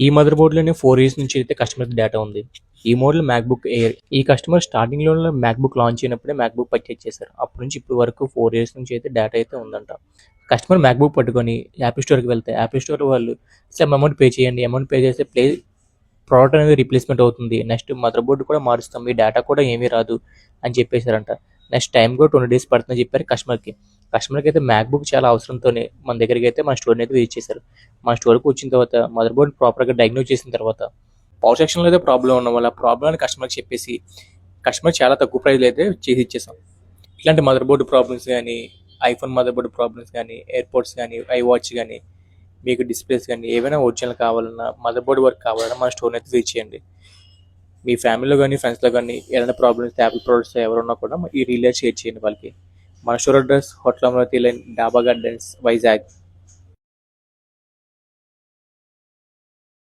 ఈ mother బోర్డ్‌లోనే 4 years నుంచి అయితే కస్టమర్‌కి డేటా ఉంది. ఈ మోడల్ మ్యాక్‌బుక్ ఎయిర్. ఈ కస్టమర్ స్టార్టింగ్‌లోనే మ్యాక్‌బుక్ లాంచ్ అయినప్పుడే మ్యాక్‌బుక్ పర్చేజ్ చేశారు. అప్పటి నుంచి ఇప్పటి వరకు 4 ఇయర్స్ నుంచి అయితే డేటా అయితే ఉందంట. కస్టమర్ మ్యాక్‌బుక్ పట్టుకొని యాపిల్ స్టోర్‌కి వెళ్తే యాపిల్ స్టోర్ వాళ్ళు సమ్ అమౌంట్ పే చేయండి. అమౌంట్ పే చేస్తే ప్రోడక్ట్ అనేది రీప్లేస్‌మెంట్ అవుతుంది. నెక్స్ట్ మదర్ బోర్డ్ కూడా మారుస్తాం. మీ డేటా కూడా ఏమీ రాదు అని చెప్పేసారంట. నెక్స్ట్ టైం కూడా 20 డేస్ పడుతుందని చెప్పారు కస్టమర్‌కి. కస్టమర్‌కి అయితే మ్యాక్‌బుక్ చాలా అవసరంతోనే మన దగ్గరికి అయితే మన స్టోర్‌ని అయితే విజిట్ చేశారు. మన స్టోర్‌కి వచ్చిన తర్వాత మదర్ బోర్డ్ ప్రాపర్‌గా డయాగ్నోస్ చేసిన తర్వాత పవర్ సెక్షన్‌లో అయితే ప్రాబ్లమ్ ఉండడం వల్ల ప్రాబ్లమ్‌ని కస్టమర్‌కి చెప్పేసి కస్టమర్ చాలా తక్కువ ప్రైస్‌లో అయితే చేసి ఇచ్చేసాం. ఇట్లాంటి మదర్ బోర్డ్ ప్రాబ్లమ్స్ గానీ, ఐఫోన్ మదర్ బోర్డ్ ప్రాబ్లమ్స్ గానీ, ఎయిర్‌పోడ్స్ గానీ, ఐవాచ్ గానీ, మీకు డిస్‌ప్లేస్ గానీ ఏవైనా ఒరిజినల్ కావాలన్నా, మదర్ బోర్డ్ వర్క్ కావాలన్నా మన స్టోర్‌ని అయితే విజిట్ చేయండి. మీ ఫ్యామిలీలో గానీ, ఫ్రెండ్స్‌లో గానీ ఏదైనా ప్రాబ్లమ్స్ యాపిల్ ప్రొడక్ట్స్ ఎవరున్నా కూడా ఈ రీల్‌లో షేర్ చేయండి వాళ్ళకి. మన store address hotel Amaravati line, డాబా గార్డెన్స్, వైజాగ్.